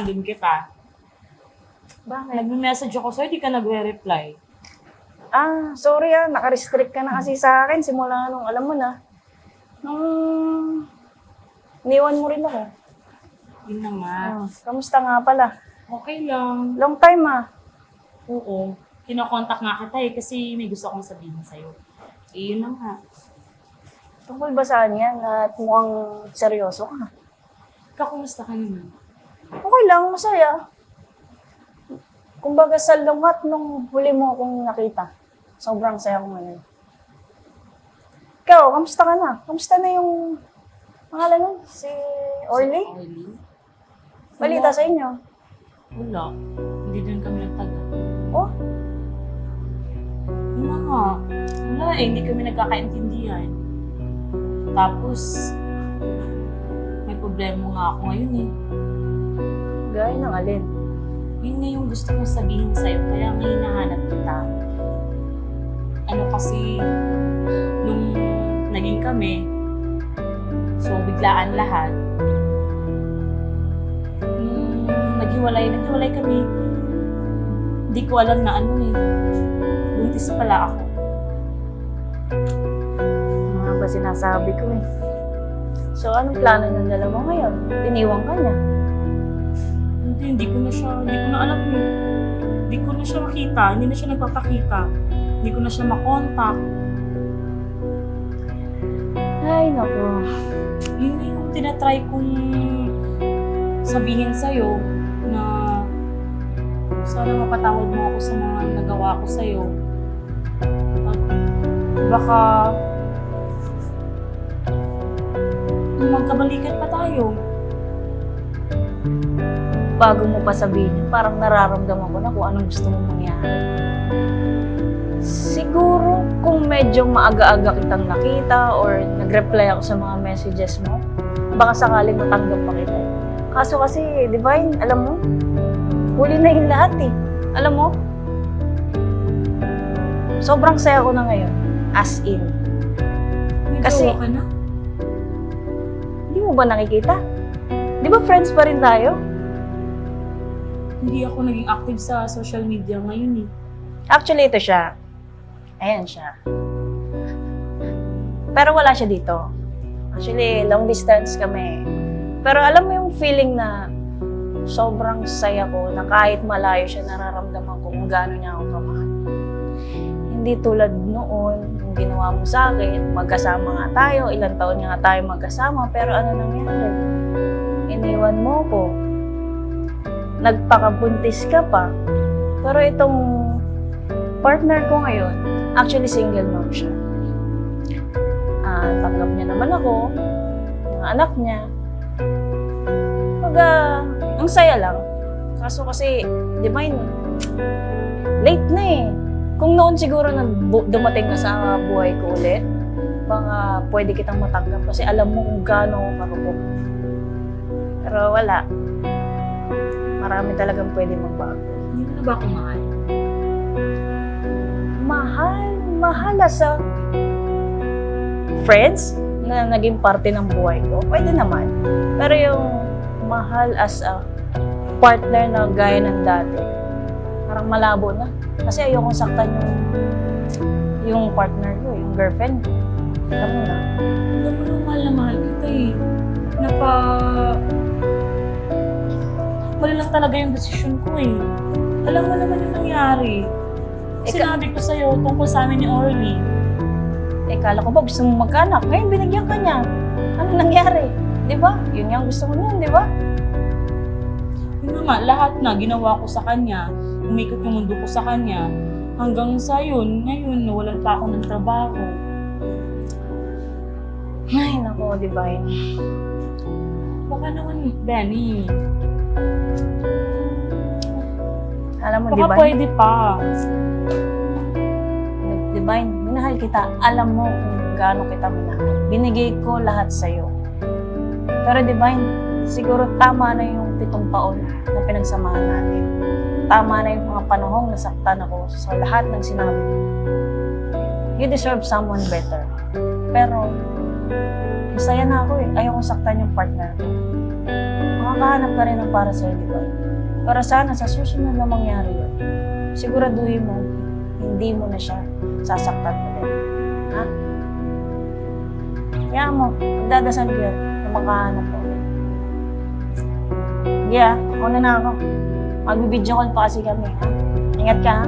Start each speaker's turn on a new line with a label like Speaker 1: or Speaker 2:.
Speaker 1: nandun kita.
Speaker 2: Bakit?
Speaker 1: Nagme-message ako sa'yo, di ka nagre-reply.
Speaker 2: Sorry naka-restrict ka na kasi sa akin simula nung, alam mo na, nung iniwan mo rin ako.
Speaker 1: Yun na nga.
Speaker 2: Kamusta nga pala?
Speaker 1: Okay lang.
Speaker 2: Long time
Speaker 1: Oo. Kinokontak nga kita kasi may gusto akong sabihin sa'yo. Yun na nga.
Speaker 2: Tungkol ba saan yan at mukhang seryoso ka?
Speaker 1: Kakumusta ka naman?
Speaker 2: Okay lang, masaya. Kumbaga sa lungat nung huli mo akong nakita, sobrang saya ko ngayon. Ikaw, kamusta ka na? Kamusta na yung pangalan nun? Si Orly?
Speaker 1: Orly?
Speaker 2: Balita sa inyo.
Speaker 1: Wala. Hindi din kami nagtagal.
Speaker 2: Oh,
Speaker 1: Yun na nga. Wala hindi kami nagkakaintindihan. Tapos, may problema nga ako ngayon
Speaker 2: gaya ng alin.
Speaker 1: Yun nga yung gusto kong sabihin sa'yo, kaya nga hinahanap kita. Ano kasi, nung naging kami, so biglaan lahat. Nung naghiwalay kami, hindi ko alam na buntis pala ako.
Speaker 2: Ano nga ba sinasabi ko eh. So, anong plano ng dalawa ngayon? Iniwan ka niya.
Speaker 1: Hindi ko na alam Hindi ko na siya makita, hindi na siya nagpapakita. Hindi ko na siya makontak.
Speaker 2: Ay, naku.
Speaker 1: Yun na yung tinatry kong sabihin sa'yo na sana mapatawad mo ako sa mga nagawa ko sa'yo. At baka magkabalikan pa tayo.
Speaker 2: Bago mo pa sabihin, parang nararamdaman ko na kung anong gusto mong mangyari. Siguro, kung medyo maaga-aga kitang nakita or nag-reply ako sa mga messages mo, baka sakaling matanggap pa kita. Kaso kasi, Divine, alam mo, huli na yung lahat eh. Alam mo, sobrang saya ko na ngayon. As in.
Speaker 1: May
Speaker 2: Kasi-
Speaker 1: jowa ka na?
Speaker 2: Hindi mo ba nakikita? Di ba friends pa rin tayo?
Speaker 1: Hindi ako naging active sa social media ngayon
Speaker 2: Actually, ito siya. Ayan siya. Pero wala siya dito. Actually, long distance kami. Pero alam mo yung feeling na sobrang saya ko na kahit malayo siya, nararamdaman ko kung gaano niya ako kamahal. Hindi tulad noon, yung ginawa mo sa akin, magkasama nga tayo, ilang taon nga tayo magkasama, pero ano nangyari? Iniwan mo ko. Nagpakabuntis ka pa. Pero itong partner ko ngayon, actually single mom siya. Tanggap niya naman ako, mga anak niya. Ang saya lang. Kaso kasi, di ba late na eh. Kung noon siguro na dumating ka sa buhay ko ulit, baka pwede kitang matanggap kasi alam mo kung gaano ako karupok. Pero wala. Marami talagang pwede magbago.
Speaker 1: Hindi mo na ba ako mahal?
Speaker 2: Mahal sa friends na naging parte ng buhay ko, pwede naman. Pero yung mahal as a partner na gaya ng dati, parang malabo na. Kasi ayokong saktan yung partner ko, yung girlfriend ko. Alam mo na.
Speaker 1: Alam mo na mahal kita Mali lang talaga yung desisyon ko Alam mo naman yung nangyari. Sinabi ko sa'yo tungkol sa amin ni Orly.
Speaker 2: Kala ko ba gusto mo magkaanak? Ngayon binigyan ka niya. Ano nangyari? Di ba? Yun yung gusto mo niyan, di ba?
Speaker 1: Yun na nga, lahat na ginawa ko sa kanya. Umikot yung mundo ko sa kanya. Hanggang sa yun, ngayon, nawalan pa ako ng trabaho.
Speaker 2: Ay, nako, Divine.
Speaker 1: Baka naman, Benny.
Speaker 2: Alam mo,
Speaker 1: Baka
Speaker 2: Divine.
Speaker 1: pwede pa.
Speaker 2: Divine, minahal kita. Alam mo kung gaano kita minahal. Binigay ko lahat sa'yo. Pero Divine, siguro tama na yung 7 taon na pinagsamahan natin. Tama na yung mga panahong nasaktan ako sa lahat ng sinabi mo. You deserve someone better. Pero, masaya na ako Ayokong saktan yung partner ko. Mga makakahanap ka rin ng para sa'yo, di ba? Para sana sa susunod na mangyari yun, siguraduhin mo, hindi mo na siya sasaktan ulit. Ha? Kaya mo, magdadasal ko yun na makahanap ko ulit. Sige ako na ako. Magbibideo call pa kasi kami, ha? Ingat ka, ha?